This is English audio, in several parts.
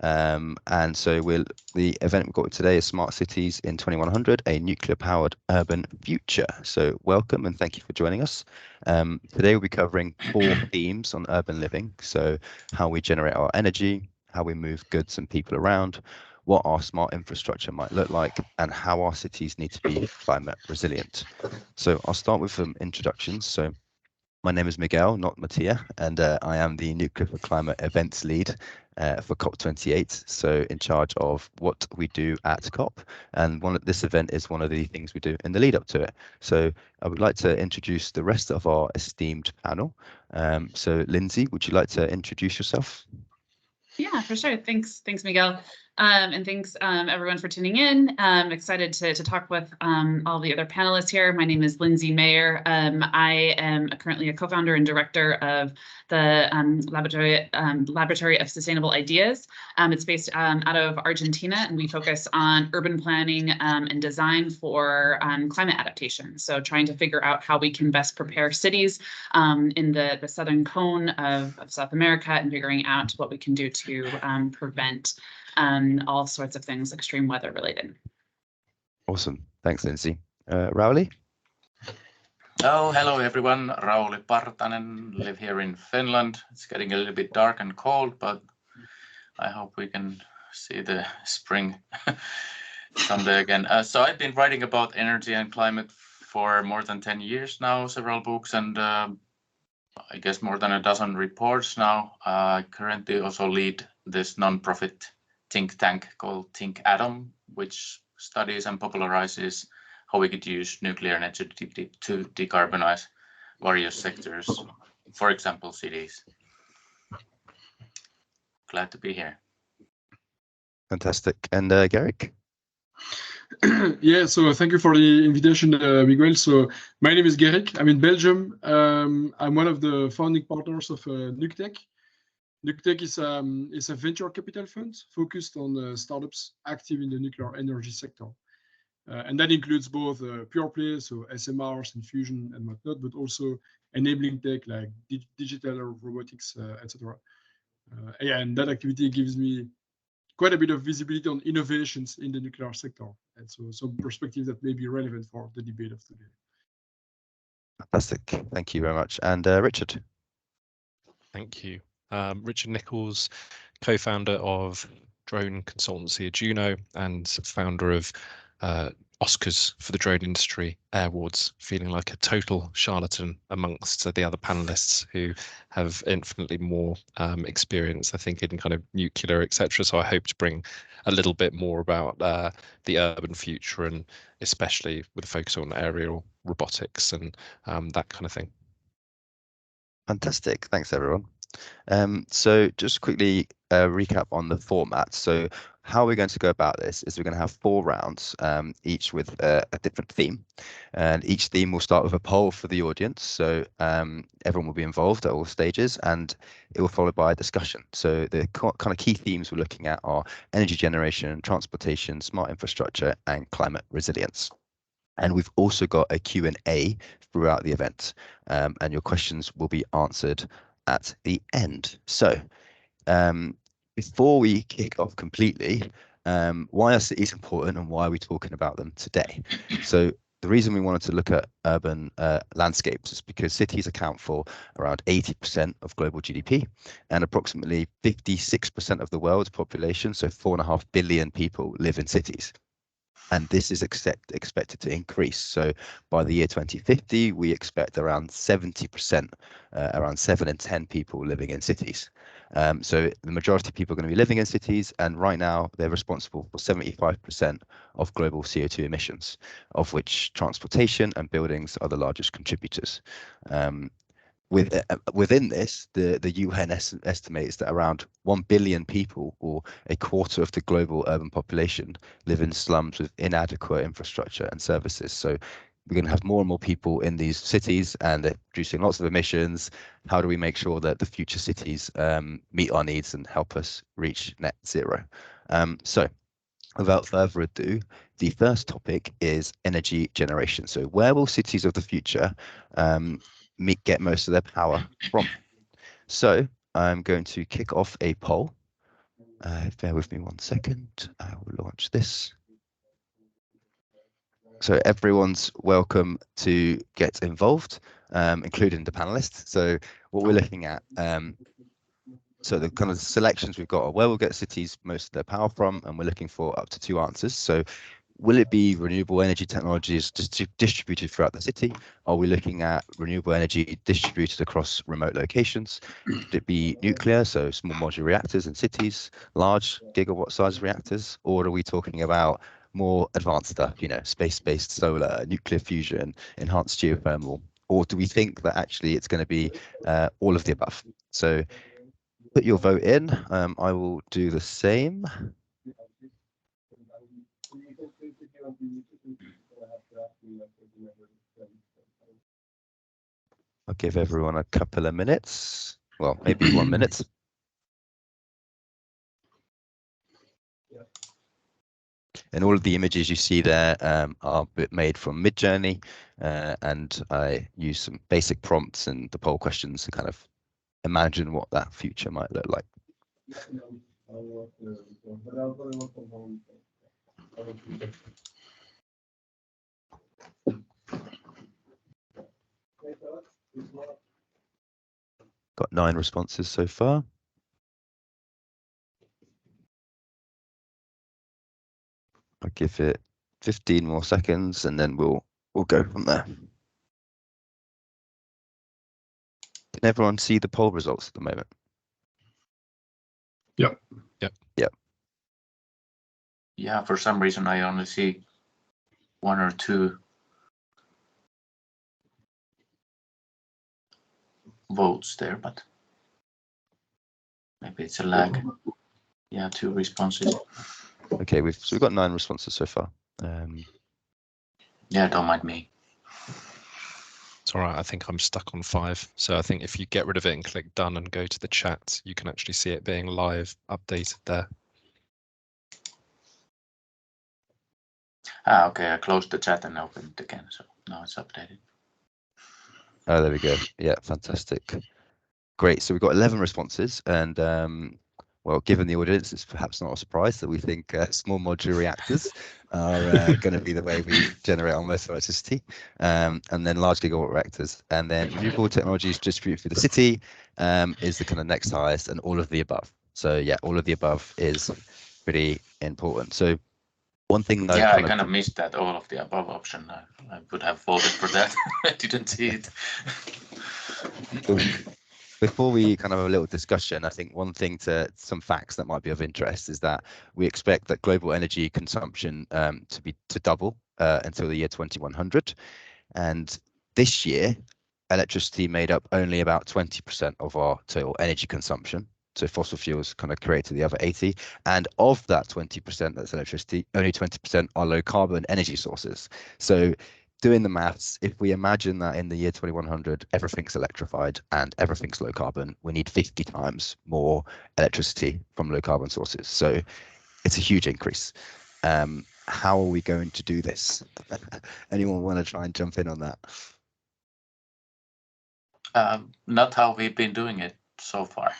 And so the event we've got today is Smart Cities in 2100, a nuclear-powered urban future. So welcome and thank you for joining us. Today we'll be covering 4 themes on urban living. So how we generate our energy, how we move goods and people around, what our smart infrastructure might look like, and how our cities need to be climate resilient. So I'll start with some introductions. So my name is Miguel, not Mattia, and I am the Nuclear for Climate events lead for COP28, so in charge of what we do at COP. And this event is one of the things we do in the lead up to it. So I would like to introduce the rest of our esteemed panel. So Lindsay, would you like to introduce yourself? Yeah, for sure. Thanks, Miguel. And thanks everyone for tuning in. I'm excited to talk with all the other panelists here. My name is Lindsay Mayer. I am currently a co-founder and director of the Laboratorio of Sustainable Ideas. It's based out of Argentina, and we focus on urban planning and design for climate adaptation. So trying to figure out how we can best prepare cities in the southern cone of South America, and figuring out what we can do to prevent all sorts of things extreme weather related. Awesome. Thanks, Lindsay. Rauli? Oh, hello everyone. Rauli Partanen, live here in Finland. It's getting a little bit dark and cold, but I hope we can see the spring someday again. So I've been writing about energy and climate for more than 10 years now, several books, and I guess more than a dozen reports now. I currently also lead this non-profit think tank called ThinkAtom, which studies and popularizes how we could use nuclear energy to decarbonize various sectors, for example, cities. Glad to be here. Fantastic. And Guerric? Yeah, so thank you for the invitation, Miguel. So my name is Guerric. I'm in Belgium. I'm one of the founding partners of Nuketech. Nuketech is a venture capital fund focused on startups active in the nuclear energy sector. And that includes both pure plays, so SMRs and fusion and whatnot, but also enabling tech like digital robotics, etc. Yeah, and that activity gives me quite a bit of visibility on innovations in the nuclear sector, and so some perspective that may be relevant for the debate of today. Fantastic. Thank you very much. And Richard? Thank you. Richard Nichols, co-founder of drone consultancy Juno and founder of Oscars for the drone industry, Airwards, feeling like a total charlatan amongst the other panelists who have infinitely more experience, I think, in kind of nuclear, etc. So I hope to bring a little bit more about the urban future, and especially with a focus on aerial robotics and that kind of thing. Fantastic. Thanks, everyone. So just quickly recap on the format. So how we're going to go about this is we're going to have 4 rounds, each with a different theme, and each theme will start with a poll for the audience. So everyone will be involved at all stages, and it will follow by a discussion. So the kind of key themes we're looking at are energy generation, transportation, smart infrastructure, and climate resilience. And we've also got a Q&A throughout the event, and your questions will be answered at the end. So before we kick off completely, why are cities important and why are we talking about them today? So the reason we wanted to look at urban landscapes is because cities account for around 80% of global GDP and approximately 56% of the world's population, so 4.5 billion people live in cities. And this is expected to increase. So by the year 2050, we expect around 70%, around 7 in 10 people living in cities. So the majority of people are going to be living in cities, and right now they're responsible for 75% of global CO2 emissions, of which transportation and buildings are the largest contributors. Within this, the UN estimates that around 1 billion people, or a quarter of the global urban population, live in slums with inadequate infrastructure and services. So we're going to have more and more people in these cities, and they're producing lots of emissions. How do we make sure that the future cities meet our needs and help us reach net zero? So without further ado, the first topic is energy generation. So where will cities of the future get most of their power from? So I'm going to kick off a poll. Bear with me 1 second. I will launch this. So everyone's welcome to get involved, including the panelists. So what we're looking at, so the kind of selections we've got are where we'll get cities most of their power from, and we're looking for up to 2 answers. So will it be renewable energy technologies distributed throughout the city? Are we looking at renewable energy distributed across remote locations? Could it be nuclear, so small modular reactors in cities, large gigawatt size reactors? Or are we talking about more advanced stuff, you know, space-based solar, nuclear fusion, enhanced geothermal? Or do we think that actually it's going to be all of the above? So put your vote in. I will do the same. I'll give everyone a couple of minutes. Well, maybe 1 minute. And all of the images you see there are made from Midjourney, and I use some basic prompts and the poll questions to kind of imagine what that future might look like. Got 9 responses so far. I'll give it 15 more seconds and then we'll go from there. Can everyone see the poll results at the moment? Yep. Yep. Yep. Yeah, for some reason I only see 1 or 2 votes there, but maybe it's a lag. Yeah, 2 responses. Okay, we've got 9 responses so far. Yeah, don't mind me. It's all right. I think I'm stuck on 5. So I think if you get rid of it and click done and go to the chat, you can actually see it being live updated there. Ah, okay, I closed the chat and opened it again, so now it's updated. Oh, there we go. Yeah, fantastic. Great. So we've got 11 responses, and well, given the audience, it's perhaps not a surprise that we think small modular reactors are going to be the way we generate our most electricity, and then large gigawatt reactors, and then renewable technologies distributed through the city is the kind of next highest, and all of the above. So yeah, all of the above is pretty important. So one thing that I kind of missed that all of the above option. I would have voted for that. I didn't see it. Before we kind of have a little discussion, I think one thing some facts that might be of interest is that we expect that global energy consumption to double until the year 2100, and this year electricity made up only about 20% of our total energy consumption. So fossil fuels kind of created the other 80, and of that 20% that's electricity, only 20% are low carbon energy sources. So doing the maths, if we imagine that in the year 2100, everything's electrified and everything's low carbon, we need 50 times more electricity from low carbon sources. So it's a huge increase. How are we going to do this? Anyone want to try and jump in on that? Not how we've been doing it so far.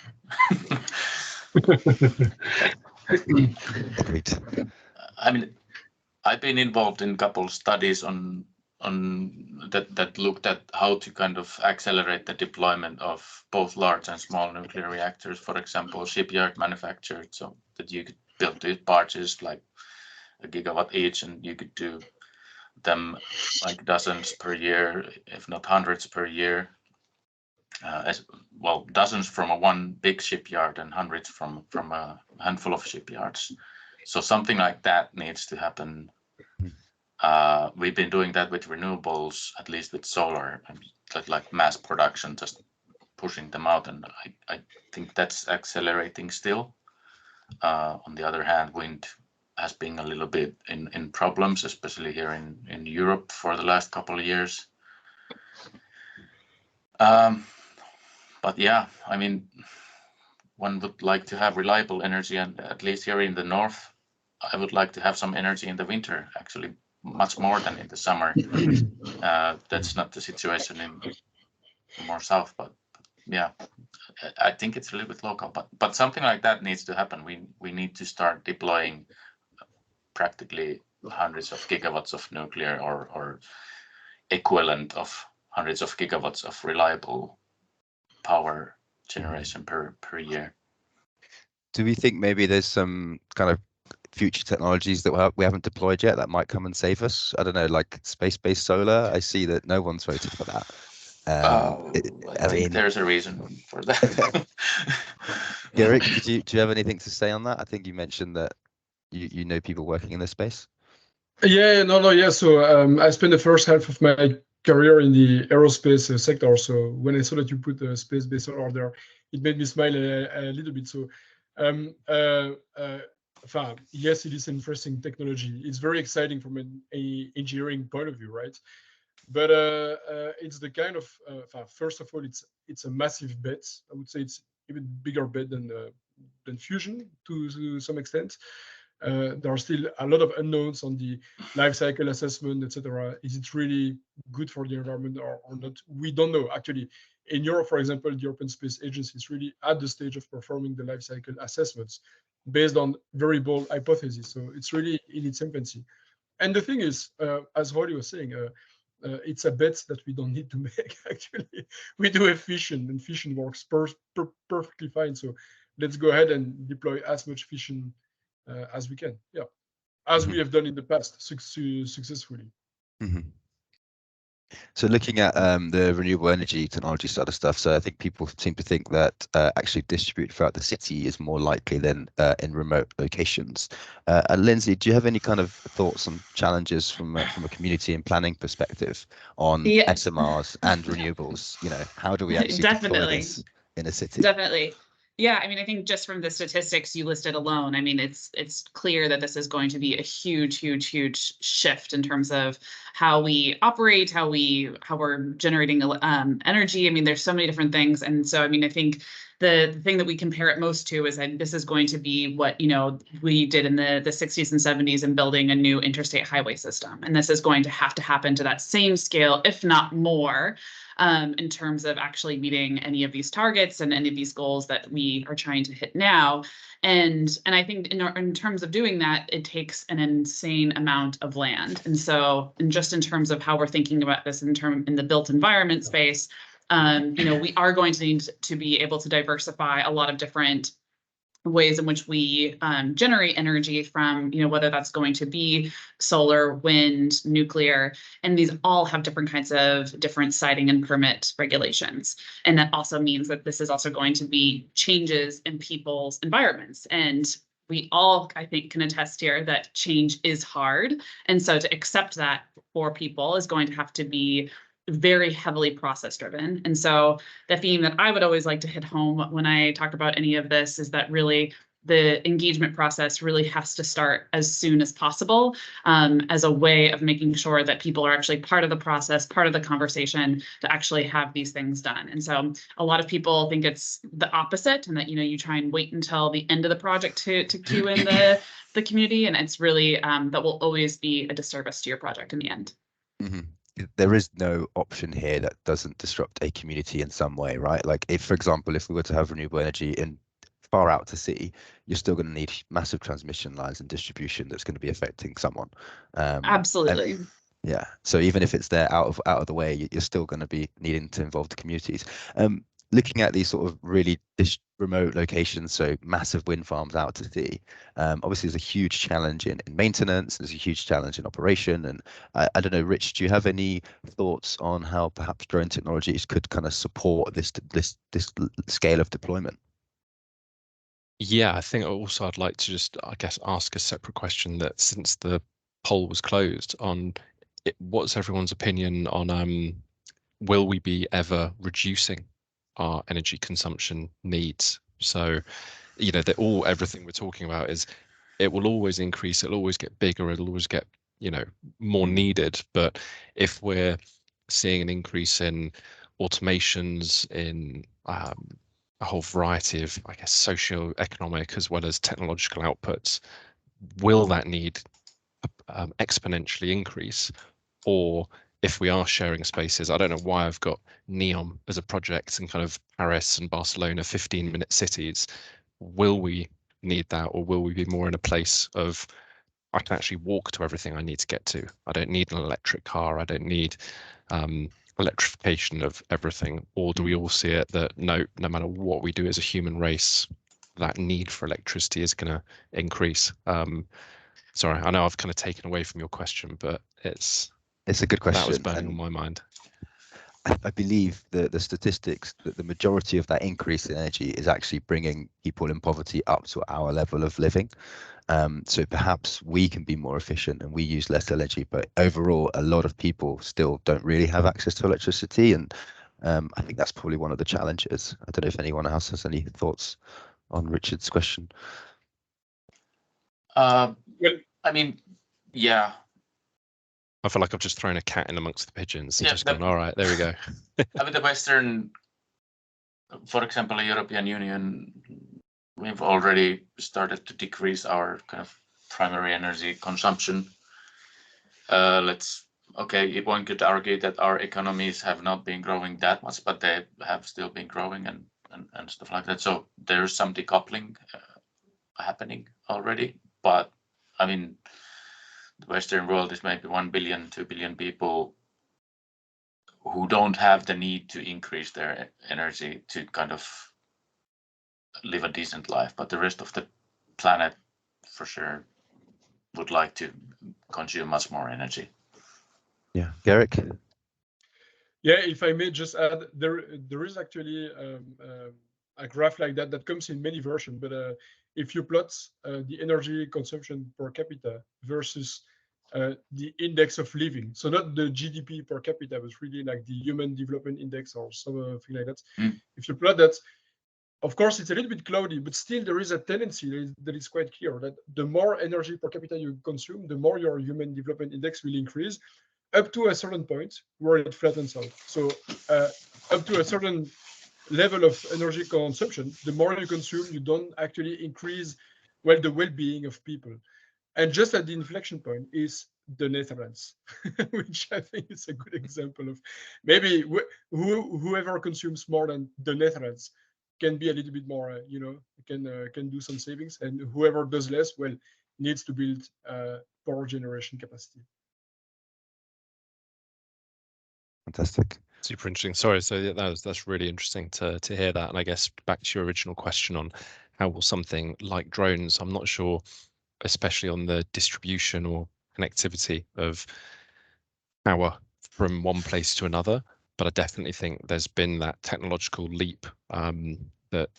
Agreed. I mean, I've been involved in a couple studies on that looked at how to kind of accelerate the deployment of both large and small nuclear reactors, for example, shipyard manufactured, so that you could build these barges like a gigawatt each, and you could do them like dozens per year, if not hundreds per year. As well, dozens from one big shipyard and hundreds from a handful of shipyards. So something like that needs to happen. We've been doing that with renewables, at least with solar, like mass production, just pushing them out, and I think that's accelerating still. On the other hand, wind has been a little bit in problems, especially here in Europe for the last couple of years. But yeah, I mean, one would like to have reliable energy, and at least here in the north, I would like to have some energy in the winter, actually much more than in the summer. That's not the situation in more south, but yeah, I think it's a little bit local, but something like that needs to happen. We need to start deploying practically hundreds of gigawatts of nuclear or equivalent of hundreds of gigawatts of reliable power generation per year. Do we think maybe there's some kind of future technologies that we haven't deployed yet that might come and save us? I don't know, like space-based solar. I see that no one's voted for that. I think there's a reason for that. Guerric, do you have anything to say on that? I think you mentioned that you know people working in this space. Yeah, yeah. So I spent the first half of my career in the aerospace sector. So when I saw that you put space-based solar there, it made me smile a little bit. So yes, it is interesting technology. It's very exciting from an engineering point of view, right? But it's the kind of first of all, it's a massive bet. I would say it's even bigger bet than fusion to some extent. There are still a lot of unknowns on the life cycle assessment, etc. Is it really good for the environment or not? We don't know. Actually, in Europe, for example, the European Space Agency is really at the stage of performing the life cycle assessments based on very bold hypotheses. So it's really in its infancy. And the thing is, as Rauli was saying, it's a bet that we don't need to make. Actually, we do a fission, and fission works perfectly fine. So let's go ahead and deploy as much fission as we can. Yeah, as we have done in the past successfully. So looking at the renewable energy technology side of stuff, so I think people seem to think that actually distributed throughout the city is more likely than in remote locations. Lindsay, do you have any kind of thoughts on challenges from a community and planning perspective on SMRs and renewables? You know, how do we actually deploy this in a city? Definitely. Yeah, I mean, I think just from the statistics you listed alone, I mean, it's clear that this is going to be a huge shift in terms of how we operate, how we're generating energy. I mean, there's so many different things, and so I mean, I think the thing that we compare it most to is that this is going to be what we did in the 60s and 70s in building a new interstate highway system, and this is going to have to happen to that same scale, if not more. In terms of actually meeting any of these targets and any of these goals that we are trying to hit now. And I think in terms of doing that, it takes an insane amount of land. And so, and just in terms of how we're thinking about this in the built environment space, we are going to need to be able to diversify a lot of different ways in which we generate energy from, whether that's going to be solar, wind, nuclear, and these all have different kinds of different siting and permit regulations. And that also means that this is also going to be changes in people's environments. And we all, I think, can attest here that change is hard. And so to accept that for people is going to have to be very heavily process driven. And so the theme that I would always like to hit home when I talk about any of this is that really the engagement process really has to start as soon as possible, as a way of making sure that people are actually part of the process, part of the conversation to actually have these things done. And so a lot of people think it's the opposite, and that you try and wait until the end of the project to queue in the community, and it's really that will always be a disservice to your project in the end. There is no option here that doesn't disrupt a community in some way, right? Like if, for example, if we were to have renewable energy in far out to sea, you're still going to need massive transmission lines and distribution that's going to be affecting someone. Absolutely. Yeah. So even if it's there out of the way, you're still going to be needing to involve the communities. Looking at these sort of really remote locations, so massive wind farms out to sea, obviously there's a huge challenge in maintenance, there's a huge challenge in operation. And I don't know, Rich, do you have any thoughts on how perhaps drone technologies could kind of support this scale of deployment? Yeah, I think also I'd like to just, I guess, ask a separate question that since the poll was closed on it, what's everyone's opinion on will we be ever reducing our energy consumption needs? So, everything we're talking about is it will always increase, it'll always get bigger, it'll always get, more needed. But if we're seeing an increase in automations, in a whole variety of, I guess, socio-economic as well as technological outputs, will that need exponentially increase? Or if we are sharing spaces, I don't know why I've got NEOM as a project and kind of Paris and Barcelona 15-minute cities. Will we need that, or will we be more in a place of I can actually walk to everything I need to get to? I don't need an electric car. I don't need electrification of everything. Or do we all see it that no matter what we do as a human race, that need for electricity is going to increase? Sorry, I know I've kind of taken away from your question, but it's a good question. That was burning on my mind. I believe the statistics that the majority of that increase in energy is actually bringing people in poverty up to our level of living. So perhaps we can be more efficient and we use less energy, but overall, a lot of people still don't really have access to electricity. And I think that's probably one of the challenges. I don't know if anyone else has any thoughts on Richard's question. Well, I mean, yeah. I feel like I've just thrown a cat in amongst the pigeons and Yeah, just gone, all right, there we go. I mean, the Western, for example, the European Union, we've already started to decrease our kind of primary energy consumption. Okay, one could argue that our economies have not been growing that much, but they have still been growing and stuff like that. So there's some decoupling happening already. But I mean, the Western world is maybe 1 billion, 2 billion people who don't have the need to increase their energy to kind of live a decent life. But the rest of the planet, for sure, would like to consume much more energy. Yeah, Guerric? Yeah, if I may just add, there is actually a graph like that comes in many versions, but if you plot the energy consumption per capita versus the index of living, so not the GDP per capita, but really like the Human Development Index or something like that. If you plot that, of course, it's a little bit cloudy, but still there is a tendency that is quite clear that the more energy per capita you consume, the more your Human Development Index will increase, up to a certain point where it flattens out. So up to a certain level of energy consumption, the more you consume, you don't actually increase, well, the well-being of people. And just at the inflection point is the Netherlands, which I think is a good example of maybe whoever consumes more than the Netherlands can be a little bit more, can do some savings, and whoever does less, well, needs to build power generation capacity. Fantastic. Super interesting. Sorry, so that's really interesting to hear that. And I guess back to your original question on how will something like drones, I'm not sure, especially on the distribution or connectivity of power from one place to another, but I definitely think there's been that technological leap that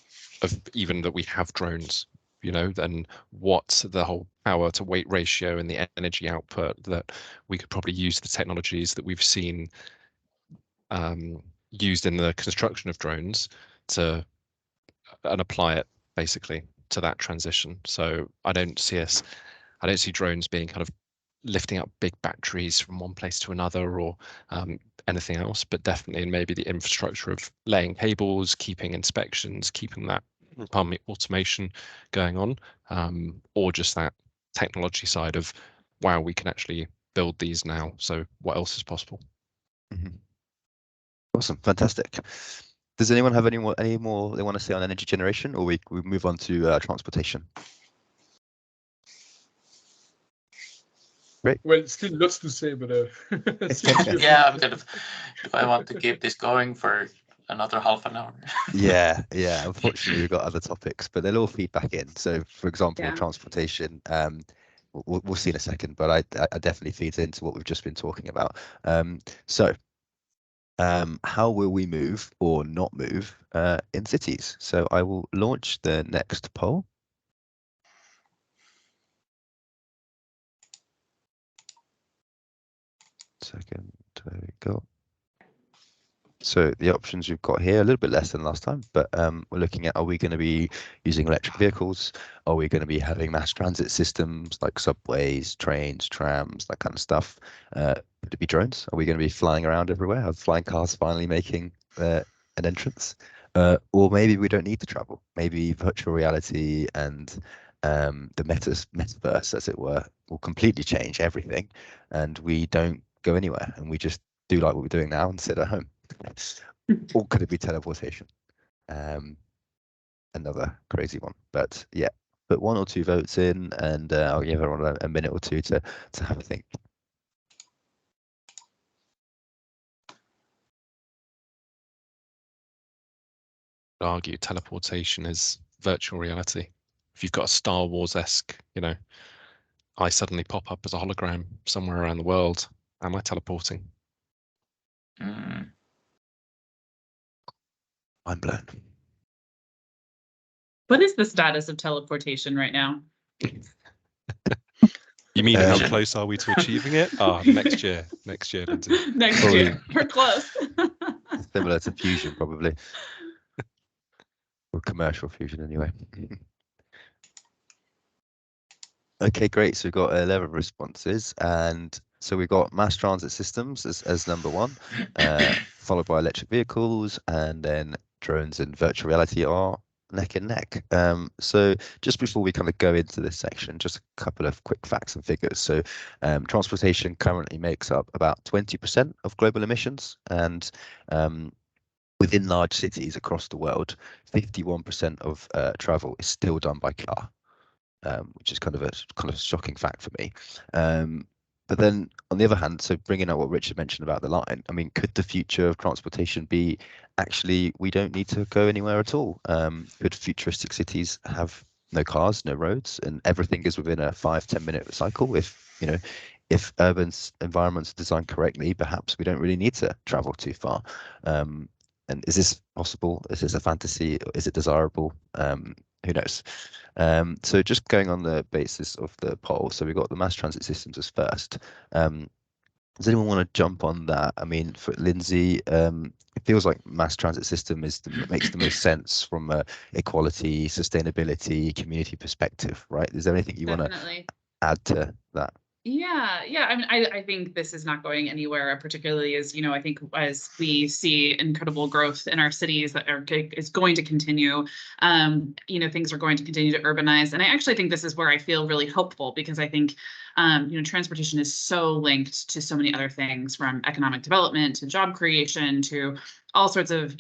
we have drones, then what the whole power to weight ratio and the energy output, that we could probably use the technologies that we've seen used in the construction of drones and apply it basically to that transition. So I don't see drones being kind of lifting up big batteries from one place to another or anything else, but definitely maybe the infrastructure of laying cables, keeping inspections, keeping that automation going on, or just that technology side of, wow, we can actually build these now. So what else is possible? Mm-hmm. Awesome, fantastic. Does anyone have any more they want to say on energy generation, or we move on to transportation? Great. Well, still lots to say, but yeah, I'm kind of. If I want to keep this going for another half an hour. yeah. Unfortunately, we've got other topics, but they'll all feed back in. So, for example, transportation. We'll see in a second, but I definitely feeds into what we've just been talking about. How will we move or not move in cities? So I will launch the next poll. Second, there we go. So the options we've got here, a little bit less than last time, but we're looking at, are we going to be using electric vehicles? Are we going to be having mass transit systems like subways, trains, trams, that kind of stuff? Could it be drones? Are we going to be flying around everywhere? Are flying cars finally making an entrance? Or maybe we don't need to travel. Maybe virtual reality and the metaverse, as it were, will completely change everything, and we don't go anywhere, and we just do like what we're doing now and sit at home? Or could it be teleportation? Another crazy one, but yeah, put 1 or 2 votes in, and I'll give everyone a minute or two to have a think. I'd argue teleportation is virtual reality. If you've got a Star Wars-esque, I suddenly pop up as a hologram somewhere around the world, am I teleporting? Mm. I'm blown. What is the status of teleportation right now? You mean how Sure. close are we to achieving it? Next year, Lindsay. Next Probably. year, we're close. Similar to fusion, probably. Or commercial fusion, anyway. Okay, great. So we've got 11 responses, and so we've got mass transit systems as number 1, followed by electric vehicles, and then drones and virtual reality are neck and neck. So just before we kind of go into this section, just a couple of quick facts and figures. So transportation currently makes up about 20% of global emissions, and within large cities across the world, 51% of travel is still done by car. Which is kind of a shocking fact for me. But then on the other hand, so bringing up what Richard mentioned about the line, I mean, could the future of transportation be actually we don't need to go anywhere at all? Could futuristic cities have no cars, no roads, and everything is within a 5-10 minute cycle? If urban environments are designed correctly, perhaps we don't really need to travel too far. And is this possible? Is this a fantasy? Is it desirable? Who knows? So just going on the basis of the poll, so we've got the mass transit systems as first. Does anyone want to jump on that? I mean, for Lindsay, it feels like mass transit system makes the most sense from a equality, sustainability, community perspective, right? Is there anything you want to add to that? Yeah. I mean, I think this is not going anywhere, particularly as, I think as we see incredible growth in our cities that is going to continue, things are going to continue to urbanize. And I actually think this is where I feel really hopeful, because I think, transportation is so linked to so many other things, from economic development to job creation to all sorts of,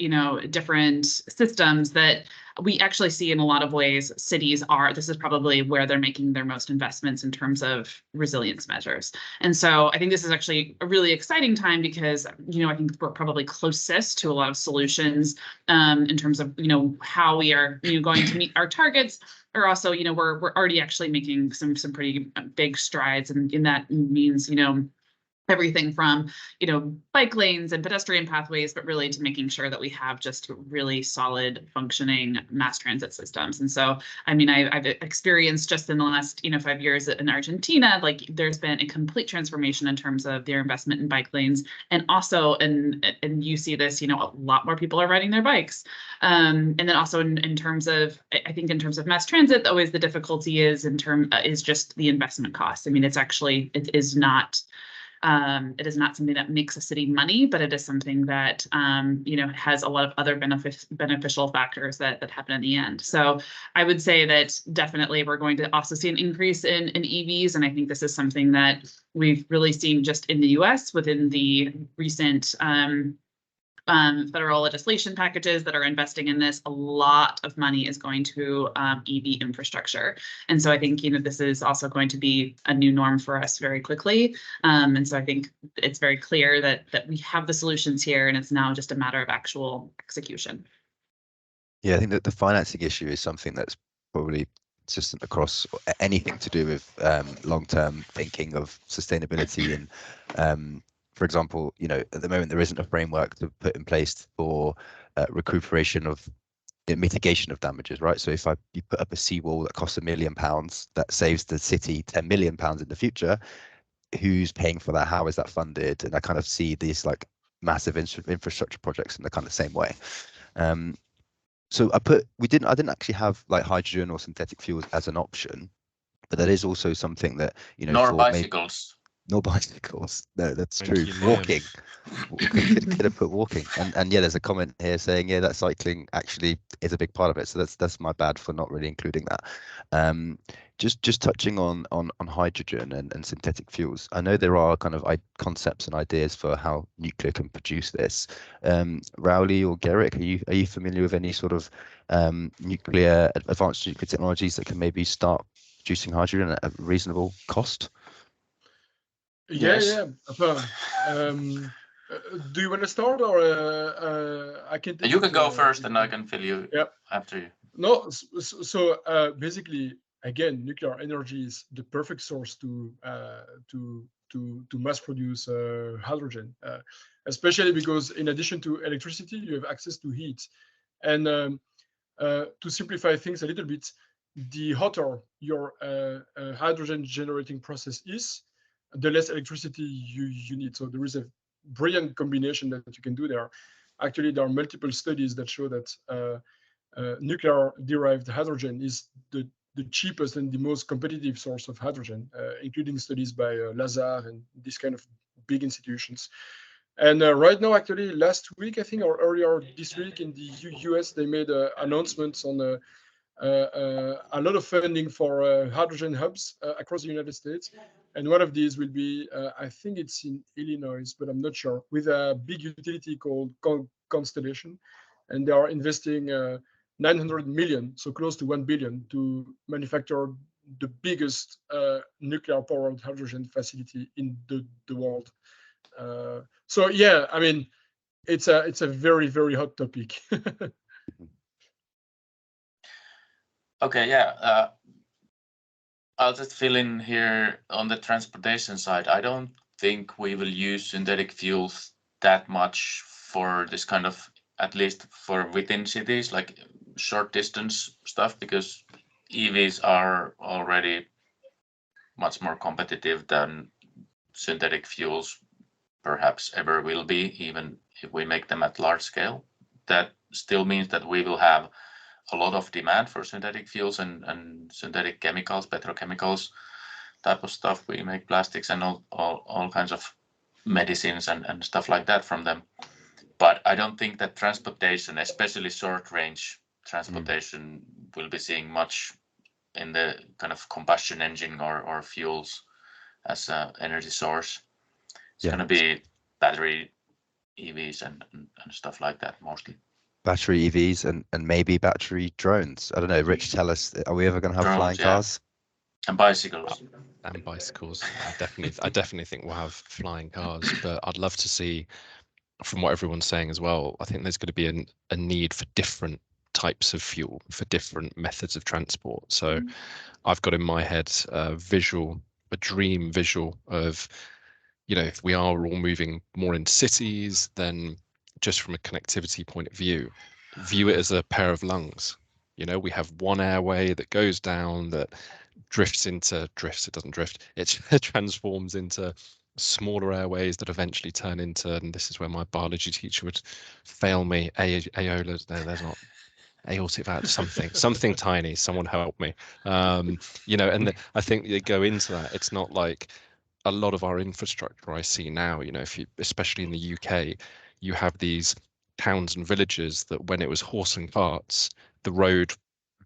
different systems that we actually see in a lot of ways cities this is probably where they're making their most investments in terms of resilience measures. And so I think this is actually a really exciting time because, I think we're probably closest to a lot of solutions in terms of, how we are going to meet our targets. Or also, we're already actually making some pretty big strides. And that means, everything from, bike lanes and pedestrian pathways, but really to making sure that we have just really solid functioning mass transit systems. And so, I mean, I've experienced just in the last, 5 years in Argentina, like there's been a complete transformation in terms of their investment in bike lanes. And also, and you see this, a lot more people are riding their bikes. And then also in terms of, I think in terms of mass transit, always the difficulty is is just the investment cost. I mean, it is not something that makes a city money, but it is something that, has a lot of other beneficial factors that happen in the end. So I would say that definitely we're going to also see an increase in EVs. And I think this is something that we've really seen just in the US within the recent federal legislation packages that are investing in this. A lot of money is going to EV infrastructure. And so I think, this is also going to be a new norm for us very quickly. And so I think it's very clear that we have the solutions here, and it's now just a matter of actual execution. Yeah, I think that the financing issue is something that's probably consistent across anything to do with long-term thinking of sustainability. And for example, at the moment there isn't a framework to put in place for recuperation of mitigation of damages, right? So if you put up a seawall that costs £1 million, that saves the city £10 million in the future, who's paying for that? How is that funded? And I kind of see these like massive infrastructure projects in the kind of same way. So I didn't actually have like hydrogen or synthetic fuels as an option, but that is also something that, Nor bicycles. No bicycles. No, that's Thank true. you, Walking. Could have put walking. And yeah, there's a comment here saying, yeah, that cycling actually is a big part of it. So that's my bad for not really including that. Just touching on hydrogen and synthetic fuels. I know there are kind of concepts and ideas for how nuclear can produce this. Rauli or Guerric, are you familiar with any sort of advanced nuclear technologies that can maybe start producing hydrogen at a reasonable cost? Yes. Do you want to start, or I can take You it, can go first, and I can fill you after you. No, so basically, again, nuclear energy is the perfect source to mass produce hydrogen, especially because in addition to electricity, you have access to heat. And to simplify things a little bit, the hotter your hydrogen generating process is, the less electricity you need. So there is a brilliant combination that you can do there. Actually, there are multiple studies that show that nuclear-derived hydrogen is the cheapest and the most competitive source of hydrogen, including studies by Lazar and these kind of big institutions. And right now, actually, last week, I think, or earlier this week in the US, they made announcements on a lot of funding for hydrogen hubs across the United States. And one of these will be, I think it's in Illinois, but I'm not sure, with a big utility called Constellation. And they are investing 900 million, so close to 1 billion, to manufacture the biggest nuclear-powered hydrogen facility in the world. So yeah, I mean, it's a very, very hot topic. Okay, yeah. I'll just fill in here on the transportation side. I don't think we will use synthetic fuels that much for this kind of, at least for within cities, like short distance stuff, because EVs are already much more competitive than synthetic fuels perhaps ever will be, even if we make them at large scale. That still means that we will have a lot of demand for synthetic fuels and synthetic chemicals, petrochemicals type of stuff. We make plastics and all kinds of medicines and stuff like that from them. But I don't think that transportation, especially short range transportation, will be seeing much in the kind of combustion engine or fuels as an energy source. It's going to be battery EVs and stuff like that mostly. Battery EVs and maybe battery drones. I don't know. Rich, tell us, are we ever going to have flying cars? And bicycles. And bicycles. I definitely think we'll have flying cars, but I'd love to see, from what everyone's saying as well, I think there's going to be a need for different types of fuel, for different methods of transport. So I've got in my head a dream visual of, if we are all moving more into cities, then just from a connectivity point of view it as a pair of lungs. We have one airway that goes down, that it doesn't drift, it transforms into smaller airways that eventually turn into, and this is where my biology teacher would fail me, aeolas. No, there's not aortic valve, something tiny. Someone help me. And I think they go into that. It's not like a lot of our infrastructure I see now, especially in the UK, you have these towns and villages that when it was horse and carts, the road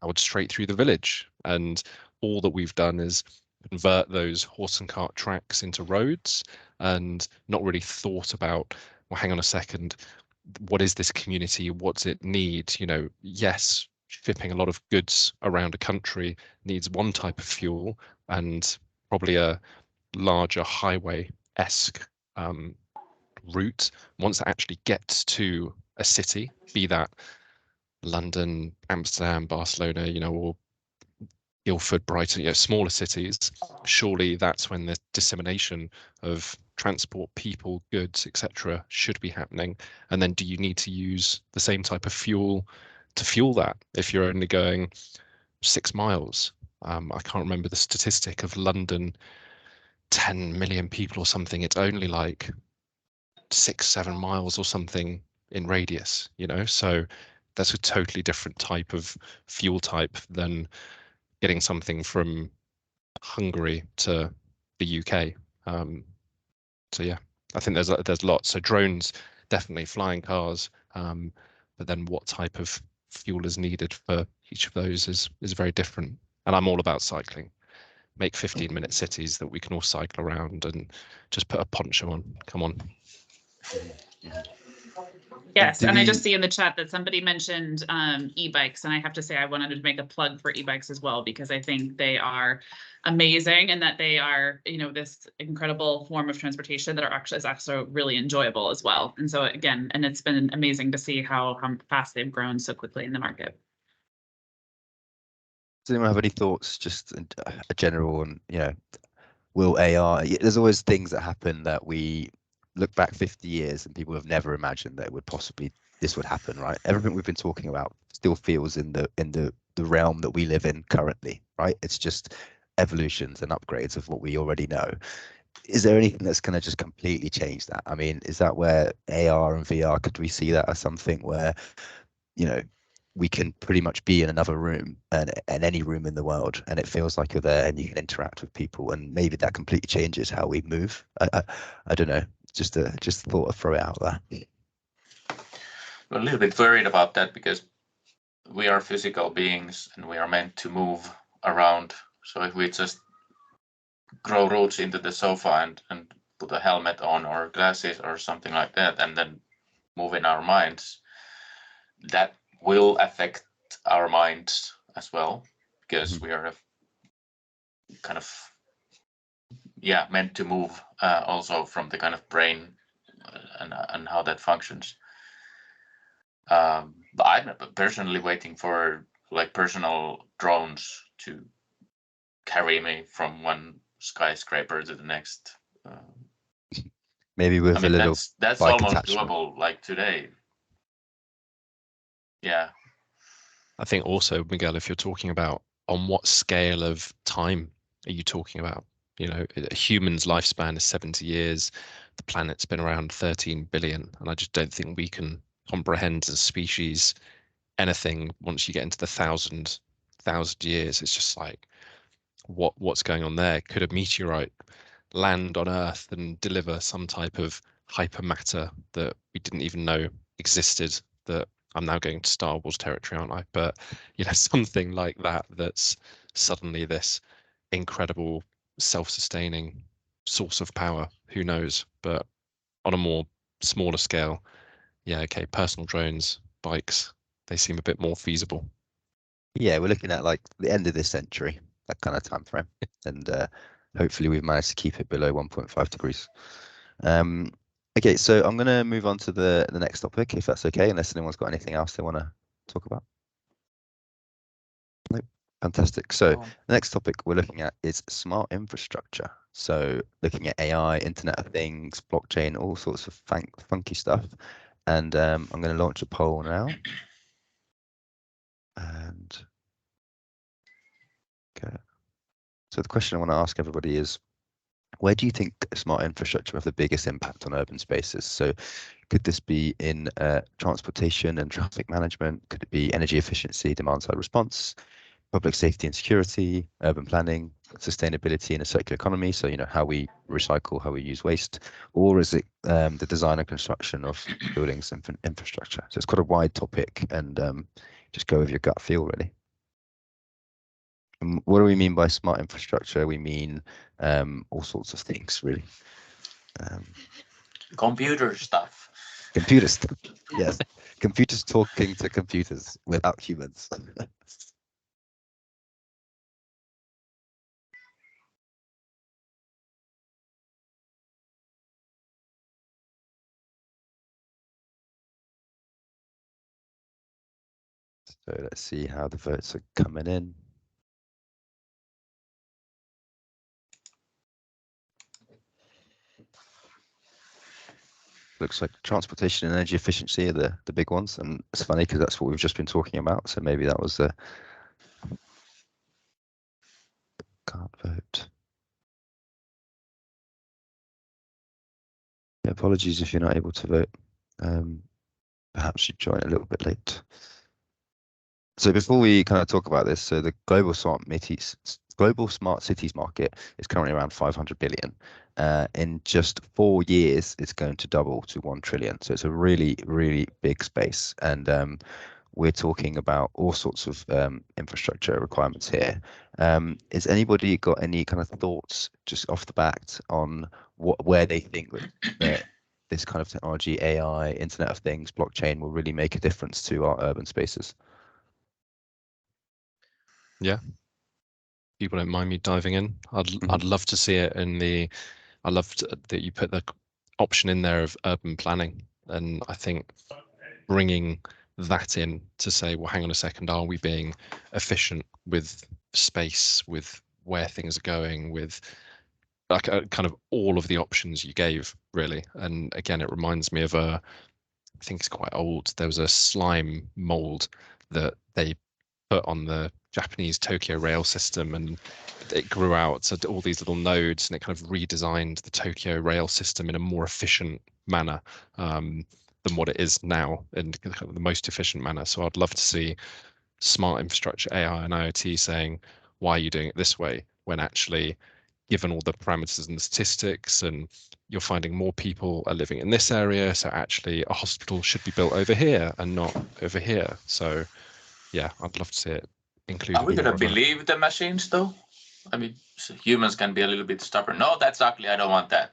powered straight through the village. And all that we've done is convert those horse and cart tracks into roads and not really thought about, well, hang on a second, what is this community? What's it need? Yes, shipping a lot of goods around a country needs one type of fuel and probably a larger highway-esque route. Once it actually gets to a city, be that London, Amsterdam, Barcelona, or Guildford, Brighton, smaller cities, surely that's when the dissemination of transport, people, goods, etc. should be happening. And then do you need to use the same type of fuel to fuel that if you're only going 6 miles? I can't remember the statistic of London, 10 million people or something. It's only like 6-7 miles or something in radius, so that's a totally different type of fuel type than getting something from Hungary to the UK. So yeah, I think there's lots. So drones, definitely, flying cars, but then what type of fuel is needed for each of those is very different. And I'm all about cycling. make 15-minute cities that we can all cycle around and just put a poncho on. Come on. Yes, and I just see in the chat that somebody mentioned e-bikes, and I have to say I wanted to make a plug for e-bikes as well, because I think they are amazing and that they are, you know, this incredible form of transportation that is actually really enjoyable as well. And so again, and it's been amazing to see how fast they've grown so quickly in the market. Does anyone have any thoughts, just a general, and you know, will AI? There's always things that happen that we look back 50 years and people have never imagined that it would possibly this would happen, right? Everything we've been talking about still feels in the realm that we live in currently, right? It's just evolutions and upgrades of what we already know. Is there anything that's going to just completely change that? I mean, is that where AR and VR, could we see that as something where, you know, we can pretty much be in another room and any room in the world, and it feels like you're there and you can interact with people, and maybe that completely changes how we move? I don't know. Just thought I'd throw it out there. I'm a little bit worried about that, because we are physical beings and we are meant to move around. So if we just grow roots into the sofa and put a helmet on or glasses or something like that, and then move in our minds, that will affect our minds as well, because we are kind of meant to move also from the kind of brain and how that functions. But I'm personally waiting for like personal drones to carry me from one skyscraper to the next. Maybe with I mean, a little that's bike almost attachment. doable like today. Yeah. I think also, Miguel, if you're talking about on what scale of time are you talking about? You know, a human's lifespan is 70 years. The planet's been around 13 billion. And I just don't think we can comprehend as a species anything once you get into the thousand years. It's just like, what's going on there? Could a meteorite land on Earth and deliver some type of hypermatter that we didn't even know existed? That I'm now going to Star Wars territory, aren't I? But you know, something like that, that's suddenly this incredible self-sustaining source of power. Who knows? But on a more smaller scale, yeah, okay, personal drones, bikes, they seem a bit more feasible. Yeah, we're looking at like the end of this century, that kind of time frame, and hopefully we've managed to keep it below 1.5 degrees. Okay, so I'm going to move on to the next topic, if that's okay, unless anyone's got anything else they want to talk about. Nope. Fantastic. So the next topic we're looking at is smart infrastructure. So looking at AI, Internet of Things, blockchain, all sorts of funky stuff. And I'm going to launch a poll now. And okay. So the question I want to ask everybody is, where do you think smart infrastructure will have the biggest impact on urban spaces? So could this be in transportation and traffic management? Could it be energy efficiency, demand side response, public safety and security, urban planning, sustainability in a circular economy? So, you know, how we recycle, how we use waste, or is it the design and construction of buildings and infrastructure? So it's quite a wide topic, and just go with your gut feel, really. And what do we mean by smart infrastructure? We mean all sorts of things, really. Computer stuff. Computer stuff, yes. Computers talking to computers without humans. So let's see how the votes are coming in. Looks like transportation and energy efficiency are the big ones, and it's funny because that's what we've just been talking about. So maybe that was the can't vote. Yeah, apologies if you're not able to vote. Perhaps you join a little bit late. So before we kind of talk about this, so the global smart cities market is currently around 500 billion. In just 4 years, it's going to double to 1 trillion. So it's a really, really big space. And we're talking about all sorts of infrastructure requirements here. Has anybody got any kind of thoughts just off the bat on where they think that this kind of technology, AI, Internet of Things, blockchain will really make a difference to our urban spaces? Yeah. People don't mind me diving in. I'd love to see it in the. I loved that you put the option in there of urban planning, and I think bringing that in to say, well, hang on a second, are we being efficient with space, with where things are going, with like kind of all of the options you gave, really. And again, it reminds me of I think it's quite old. There was a slime mold that they put on the Japanese Tokyo rail system, and it grew out to all these little nodes, and it kind of redesigned the Tokyo rail system in a more efficient manner than what it is now, in the most efficient manner. So I'd love to see smart infrastructure, AI and IoT saying, why are you doing it this way? When actually, given all the parameters and the statistics, and you're finding more people are living in this area, so actually a hospital should be built over here and not over here. So yeah, I'd love to see it included. Are we gonna more of a- believe the machines though? I mean, humans can be a little bit stubborn. No, that's ugly. I don't want that.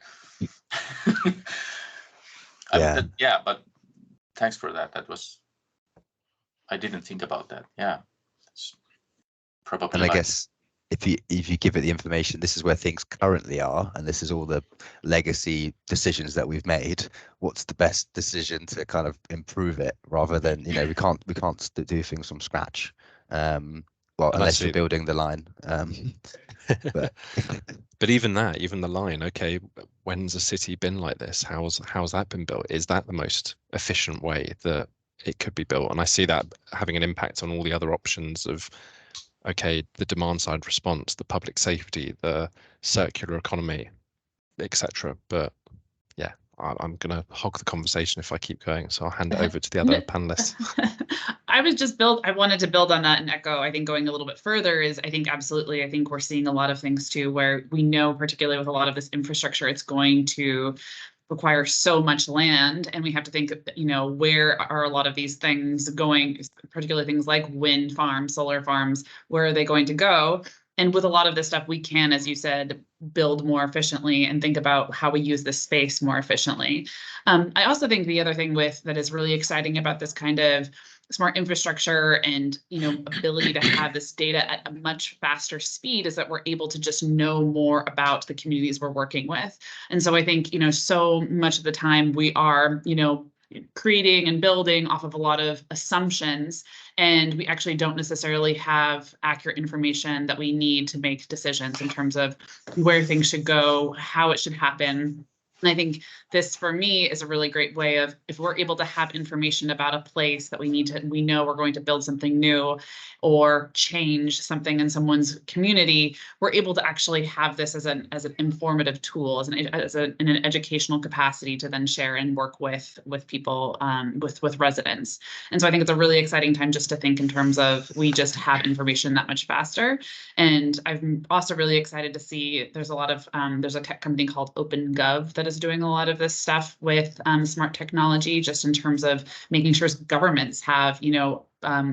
Yeah. But thanks for that. I didn't think about that. Yeah, it's probably. And I guess if you give it the information, this is where things currently are, and this is all the legacy decisions that we've made. What's the best decision to kind of improve it, rather than, you know, we can't do things from scratch. Well, unless you're building the line. But even the line, okay, when's a city been like this? How's that been built? Is that the most efficient way that it could be built? And I see that having an impact on all the other options of, okay, the demand side response, the public safety, the circular economy, etc. But yeah, I'm going to hog the conversation if I keep going. So I'll hand it over to the other panelists. I wanted to build on that and echo, I think going a little bit further is, I think absolutely, I think we're seeing a lot of things too, where we know, particularly with a lot of this infrastructure, it's going to require so much land, and we have to think, you know, where are a lot of these things going, particularly things like wind farms, solar farms, where are they going to go? And with a lot of this stuff, we can, as you said, build more efficiently and think about how we use this space more efficiently. I also think the other thing that is really exciting about this kind of smart infrastructure and, you know, ability to have this data at a much faster speed is that we're able to just know more about the communities we're working with. And so I think, you know, so much of the time we are, you know, creating and building off of a lot of assumptions, and we actually don't necessarily have accurate information that we need to make decisions in terms of where things should go, how it should happen. And I think this, for me, is a really great way of, if we're able to have information about a place that we know we're going to build something new or change something in someone's community, we're able to actually have this as an informative tool, in an educational capacity to then share and work with people, with residents. And so I think it's a really exciting time just to think in terms of, we just have information that much faster. And I'm also really excited to see there's a tech company called OpenGov that is doing a lot of this stuff with smart technology, just in terms of making sure governments have, you know,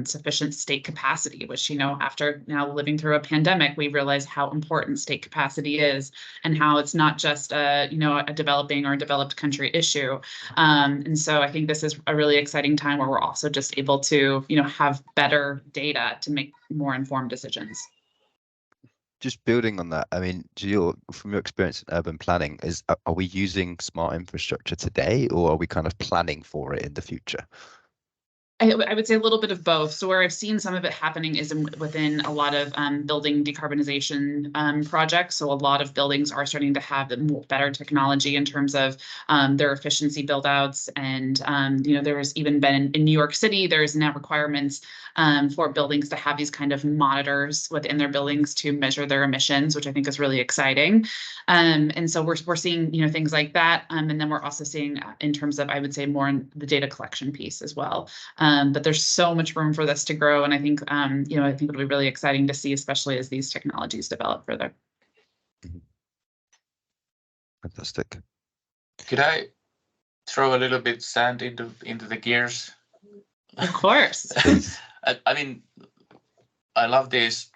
sufficient state capacity, which, you know, after now living through a pandemic, we realize how important state capacity is, and how it's not just a developing or developed country issue. And so I think this is a really exciting time where we're also just able to, you know, have better data to make more informed decisions. Just building on that, I mean, from your experience in urban planning, are we using smart infrastructure today, or are we kind of planning for it in the future? I would say a little bit of both. So where I've seen some of it happening is within a lot of building decarbonization projects. So a lot of buildings are starting to have better technology in terms of their efficiency build outs. And, you know, there's even been in New York City, there's now requirements for buildings to have these kind of monitors within their buildings to measure their emissions, which I think is really exciting. And so we're seeing, you know, things like that. And then we're also seeing in terms of, I would say, more in the data collection piece as well. But there's so much room for this to grow. And I think, you know, I think it'll be really exciting to see, especially as these technologies develop further. Of course. I mean, I love these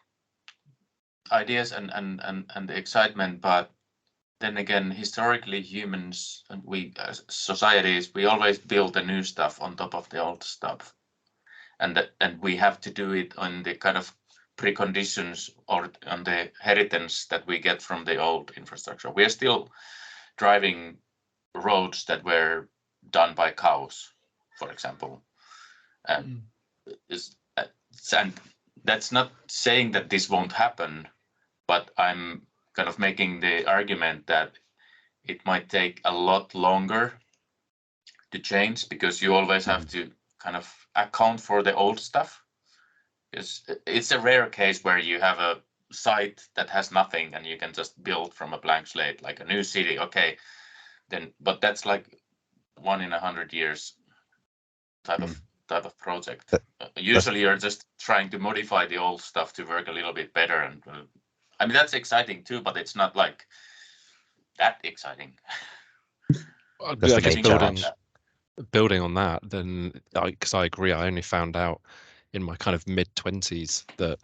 ideas and the excitement, but then again, historically, humans and we as societies, we always build the new stuff on top of the old stuff, and we have to do it on the kind of preconditions or on the inheritance that we get from the old infrastructure. We are still driving roads that were done by cows, for example. And that's not saying that this won't happen, but I'm kind of making the argument that it might take a lot longer to change, because you always have to kind of account for the old stuff. Because it's a rare case where you have a site that has nothing and you can just build from a blank slate, like a new city. Okay, then, but that's like 1 in 100 years type of project. Usually you're just trying to modify the old stuff to work a little bit better, and I mean that's exciting too, but it's not like that exciting. I guess building on that, then, because I agree, I only found out in my kind of mid-20s that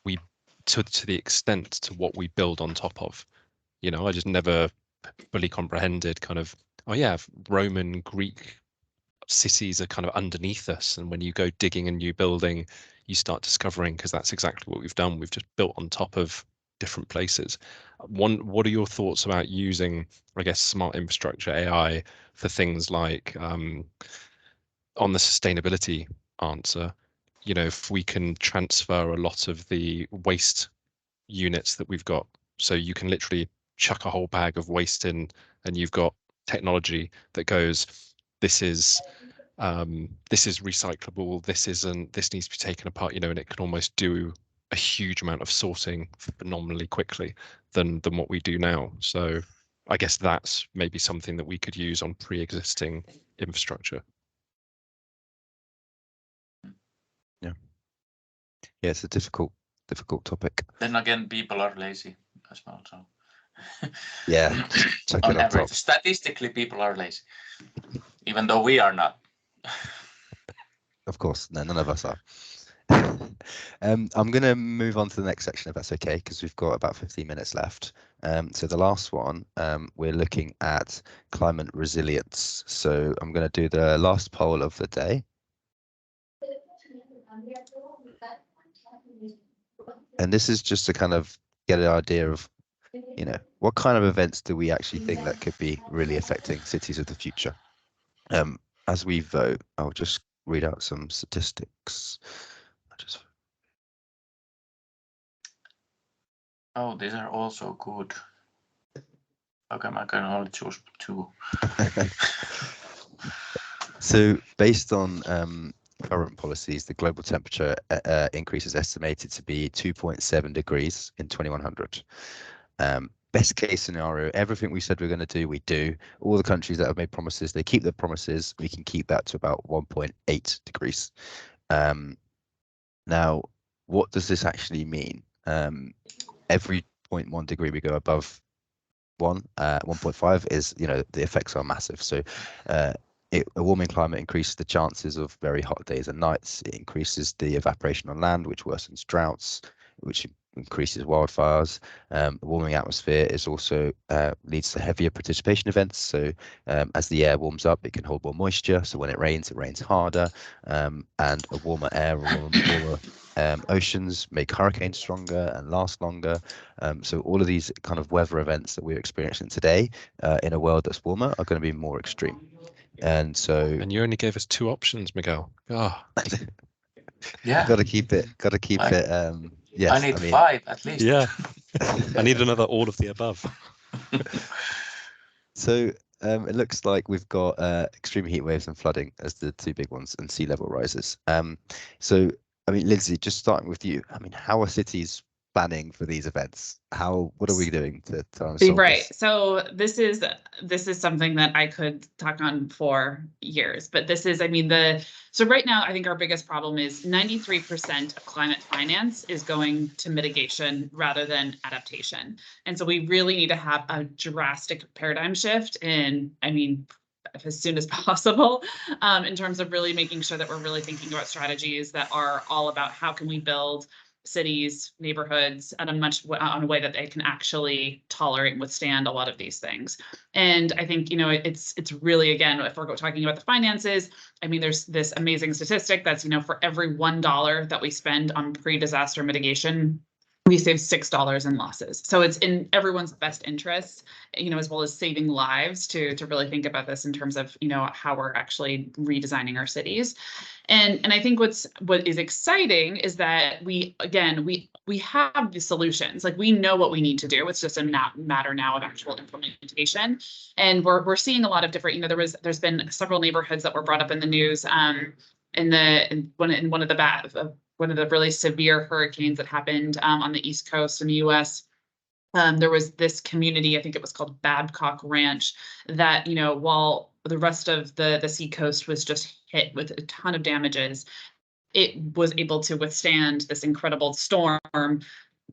we, to the extent to what we build on top of, you know, I just never fully comprehended kind of, oh yeah, Roman, Greek cities are kind of underneath us, and when you go digging a new building, you start discovering, because that's exactly what we've done, we've just built on top of different places. What are your thoughts about using, I guess, smart infrastructure, AI, for things like on the sustainability answer, you know, if we can transfer a lot of the waste units that we've got, so you can literally chuck a whole bag of waste in and you've got technology that goes, this is recyclable, this isn't, this needs to be taken apart, you know, and it can almost do a huge amount of sorting phenomenally quickly than what we do now. So I guess that's maybe something that we could use on pre-existing infrastructure. Yeah, it's a difficult topic. Then again, people are lazy as well. So yeah, on average, statistically, people are lazy, even though we are not. Of course, no, none of us are. I'm going to move on to the next section, if that's okay, because we've got about 15 minutes left. So the last one, we're looking at climate resilience. So I'm going to do the last poll of the day. And this is just to kind of get an idea of, you know, what kind of events do we actually think that could be really affecting cities of the future? As we vote, I'll just read out some statistics. Oh, these are also good. Okay, I can only choose 2. So based on current policies, the global temperature increase is estimated to be 2.7 degrees in 2100. Best case scenario, everything we said we're going to do, we do. All the countries that have made promises, they keep their promises. We can keep that to about 1.8 degrees. Now, what does this actually mean? Every 0.1 degree we go above 1.5 is, you know, the effects are massive. So a warming climate increases the chances of very hot days and nights. It increases the evaporation on land, which worsens droughts, which increases wildfires. A warming atmosphere is also leads to heavier precipitation events. So as the air warms up, it can hold more moisture. So when it rains harder. And a warmer air, warmer oceans make hurricanes stronger and last longer. So all of these kind of weather events that we're experiencing today in a world that's warmer are going to be more extreme. And you only gave us 2 options, Miguel. Oh. Yeah, got to keep it. Yes, I need 5 at least. Yeah, I need another all of the above. So it looks like we've got extreme heat waves and flooding as the 2 big ones, and sea level rises. So I mean, Lindsay, just starting with you. I mean, how are cities planning for these events? What are we doing to solve right this? So this is something that I could talk on for years, but this is, I mean, so right now I think our biggest problem is 93% of climate finance is going to mitigation rather than adaptation. And so we really need to have a drastic paradigm shift in, I mean, as soon as possible, in terms of really making sure that we're really thinking about strategies that are all about how can we build cities, neighborhoods on a way that they can actually tolerate and withstand a lot of these things. And I think, you know, it's really, again, if we're talking about the finances, I mean, there's this amazing statistic that's, you know, for every $1 that we spend on pre-disaster mitigation, we save $6 in losses. So it's in everyone's best interest, you know, as well as saving lives to really think about this in terms of, you know, how we're actually redesigning our cities. And I think what is exciting is that we have the solutions. Like, we know what we need to do. It's just a matter now of actual implementation. And we're seeing a lot of different, you know, there's been several neighborhoods that were brought up in the news in one of the really severe hurricanes that happened on the East Coast in the US. There was this community, I think it was called Babcock Ranch, that, you know, while the rest of the seacoast was just hit with a ton of damages, it was able to withstand this incredible storm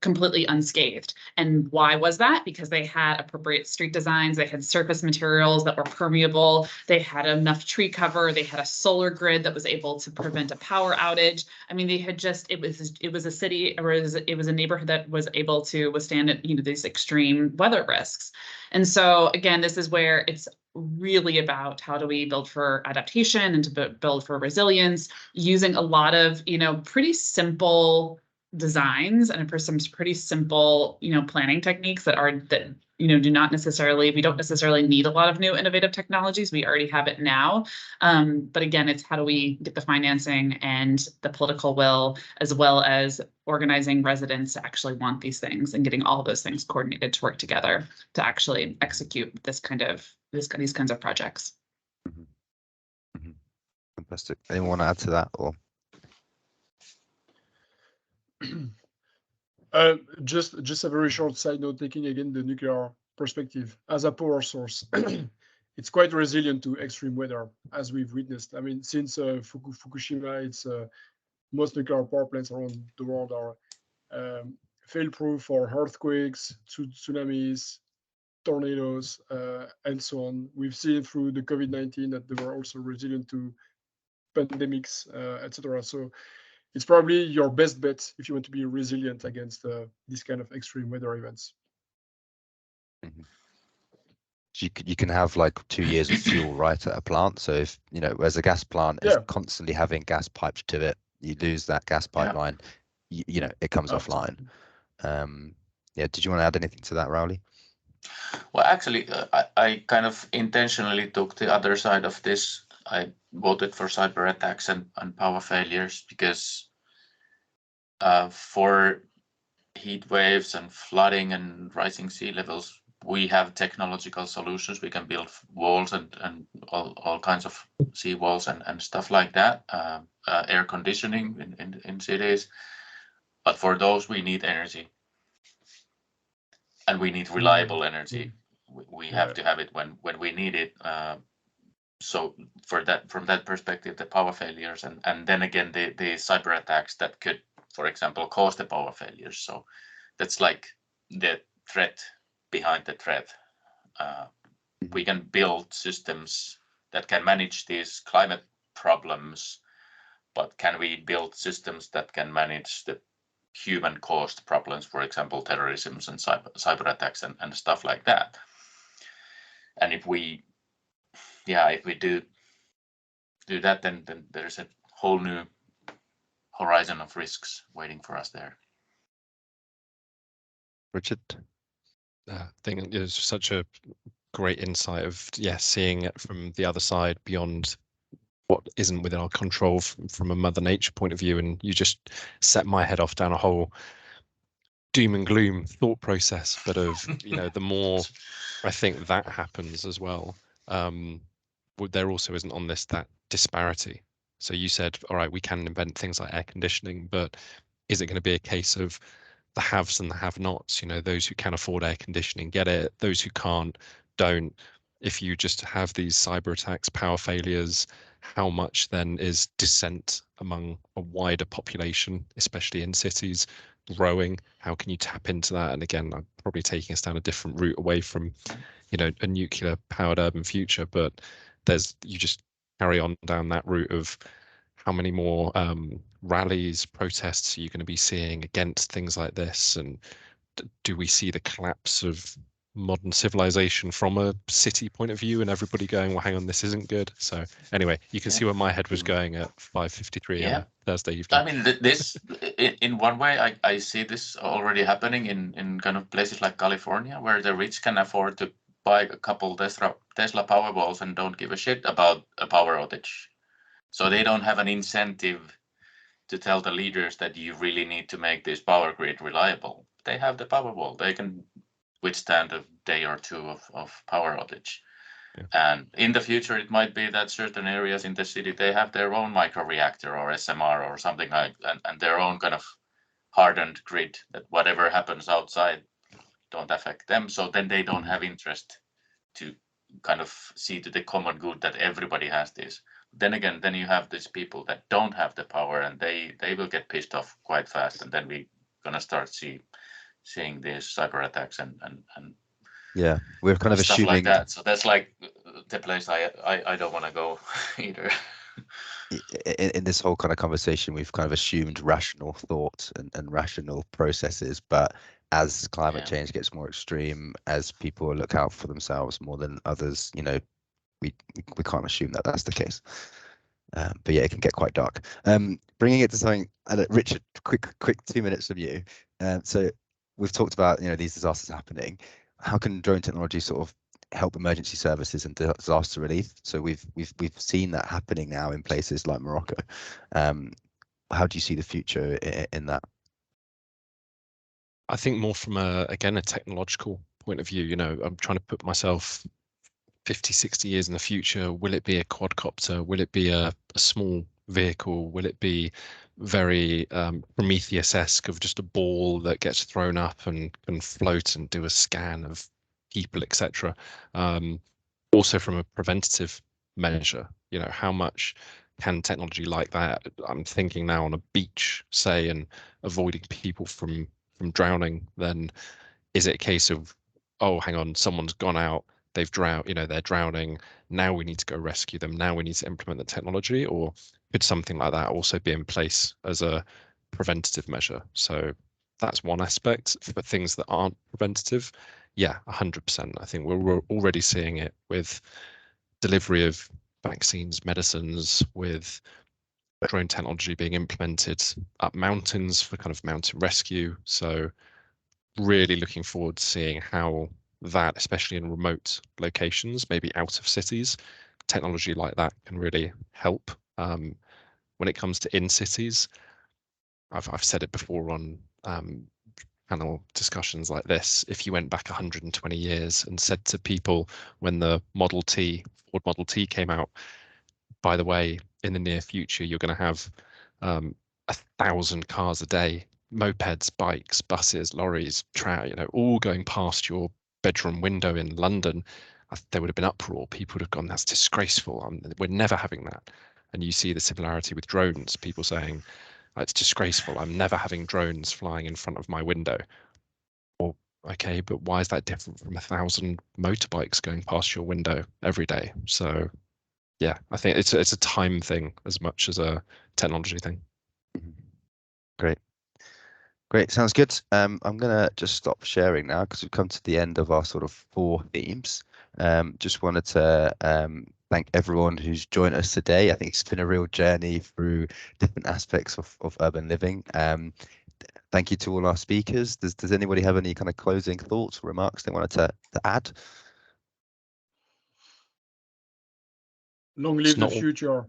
completely unscathed. And why was that? Because they had appropriate street designs, they had surface materials that were permeable, they had enough tree cover, they had a solar grid that was able to prevent a power outage. I mean, they had just, it was a city, or it was a neighborhood that was able to withstand, you know, these extreme weather risks. And so again, this is where it's really about how do we build for adaptation and to build for resilience, using a lot of, you know, pretty simple designs and for some pretty simple, you know, planning techniques that you know, we don't necessarily need a lot of new innovative technologies. We already have it now. But again, it's how do we get the financing and the political will, as well as organizing residents to actually want these things and getting all those things coordinated to work together to actually execute these kinds of projects. Mm-hmm. Mm-hmm. Fantastic. Anyone want to add to that, or? Just a very short side note, taking again the nuclear perspective as a power source. It's quite resilient to extreme weather, as we've witnessed. I mean, since Fukushima, it's most nuclear power plants around the world are fail-proof for earthquakes, tsunamis, tornadoes, and so on. We've seen through the COVID-19 that they were also resilient to pandemics, etc. So it's probably your best bet if you want to be resilient against these kind of extreme weather events. Mm-hmm. You can have like 2 years of fuel right at a plant. So if, you know, whereas a gas plant is constantly having gas pipes to it, you lose that gas pipeline, you know, it comes offline. Yeah, did you want to add anything to that, Rauli? Well, actually, I kind of intentionally took the other side of this. I voted for cyber attacks and power failures because for heat waves and flooding and rising sea levels, we have technological solutions. We can build walls and all kinds of sea walls and stuff like that, air conditioning in cities. But for those, we need energy. And we need reliable energy. We have to have it when we need it. So from that perspective, the power failures and then again the cyber attacks that could, for example, cause the power failures. So that's like the threat behind the threat. We can build systems that can manage these climate problems, but can we build systems that can manage the human-caused problems, for example, terrorism and cyber attacks and stuff like that? And if we do that, then there's a whole new horizon of risks waiting for us there. Richard? I think it's such a great insight of seeing it from the other side beyond what isn't within our control from a Mother Nature point of view, and you just set my head off down a whole doom and gloom thought process. But of the more I think that happens as well, there also isn't on this that disparity. So you said, all right, we can invent things like air conditioning, but is it going to be a case of the haves and the have-nots? Those who can afford air conditioning get it, those who can't don't. If you just have these cyber attacks, power failures, how much then is dissent among a wider population, especially in cities, growing? How can you tap into that? And again, I'm probably taking us down a different route away from a nuclear powered urban future, but you just carry on down that route of how many more rallies, protests are you going to be seeing against things like this, and do we see the collapse of modern civilization from a city point of view and everybody going, well, hang on, this isn't good? So anyway, you can see where my head was going at 5:53 on a Thursday evening. I mean, this in one way, I see this already happening in kind of places like California, where the rich can afford to buy a couple Tesla Powerballs and don't give a shit about a power outage. So they don't have an incentive to tell the leaders that you really need to make this power grid reliable. They have the Powerball. They can withstand a day or two of power outage. Yeah. And in the future, it might be that certain areas in the city, they have their own microreactor or SMR or something like that, and their own kind of hardened grid that whatever happens outside don't affect them. So then they don't have interest to kind of see to the common good that everybody has this. Then again, then you have these people that don't have the power, and they will get pissed off quite fast, and then we're gonna start seeing these cyber attacks and Yeah, we're kind of stuff assuming like that. So that's like the place I don't want to go either. in this whole kind of conversation, we've kind of assumed rational thought and rational processes, but as climate change gets more extreme, as people look out for themselves more than others, you know, we can't assume that that's the case. But yeah, it can get quite dark. Bringing it to something, Richard, quick 2 minutes from you. So we've talked about, you know, these disasters happening. How can drone technology sort of help emergency services and disaster relief? So we've seen that happening now in places like Morocco. How do you see the future in that? I think more from again a technological point of view. You know, I'm trying to put myself 50, 60 years in the future. Will it be a quadcopter? Will it be a small vehicle? Will it be very Prometheus-esque of just a ball that gets thrown up and can float and do a scan of people, etc.? Also from a preventative measure, you know, how much can technology like that? I'm thinking now on a beach, say, and avoiding people from drowning. Then is it a case of, oh, hang on, someone's gone out, they've drowned, you know, they're drowning, now we need to go rescue them, now we need to implement the technology? Or could something like that also be in place as a preventative measure? So that's one aspect. For things that aren't preventative, yeah, 100%. I think we're already seeing it with delivery of vaccines, medicines, with drone technology being implemented up mountains for kind of mountain rescue. So really looking forward to seeing how that, especially in remote locations, maybe out of cities, technology like that can really help. When it comes to in cities, I've said it before on panel discussions like this. If you went back 120 years and said to people when the Ford Model T came out, by the way, in the near future, you're going to have 1,000 cars a day, mopeds, bikes, buses, lorries, you know, all going past your bedroom window in London, there would have been uproar. People would have gone, that's disgraceful. We're never having that. And you see the similarity with drones, people saying, it's disgraceful. I'm never having drones flying in front of my window. Or, okay, but why is that different from 1,000 motorbikes going past your window every day? So yeah, I think it's a time thing as much as a technology thing. Great, sounds good. I'm gonna just stop sharing now because we've come to the end of our sort of 4 themes. Just wanted to thank everyone who's joined us today. I think it's been a real journey through different aspects of urban living. Thank you to all our speakers. Does anybody have any kind of closing thoughts or remarks they wanted to add? Long live the future.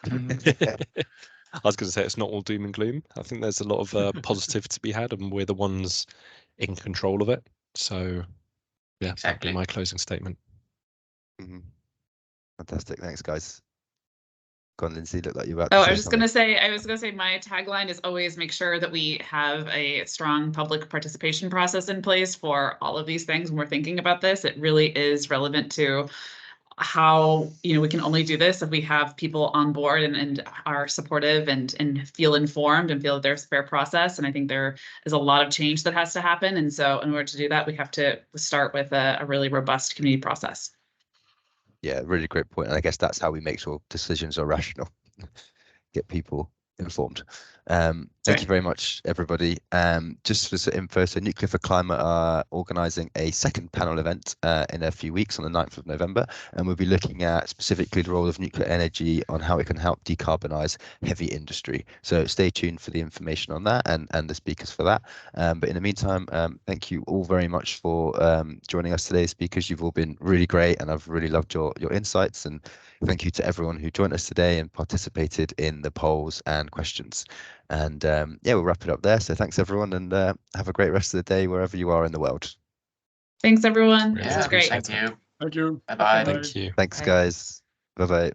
I was going to say it's not all doom and gloom. I think there's a lot of positive to be had, and we're the ones in control of it. So, yeah, that'd be my closing statement. Fantastic, thanks, guys. Go on, Lindsay. Look like you're about. I was going to say my tagline is always make sure that we have a strong public participation process in place for all of these things when we're thinking about this. It really is relevant to how, you know, we can only do this if we have people on board and are supportive and feel informed and feel that there's a fair process. And I think there is a lot of change that has to happen. And so in order to do that, we have to start with a really robust community process. Yeah, really great point. And I guess that's how we make sure decisions are rational. Get people informed. Thank you very much, everybody. Just for some info, so Nuclear for Climate are organising a second panel event in a few weeks on the 9th of November, and we'll be looking at specifically the role of nuclear energy on how it can help decarbonise heavy industry. So stay tuned for the information on that and the speakers for that. But in the meantime, thank you all very much for joining us today, speakers. You've all been really great, and I've really loved your insights. And thank you to everyone who joined us today and participated in the polls and questions. And yeah, we'll wrap it up there. So thanks, everyone, and have a great rest of the day wherever you are in the world. Thanks, everyone. Yeah, This was great. Thank you. Thank you. Bye-bye. Thank you. Thanks, Bye. guys. Bye-bye.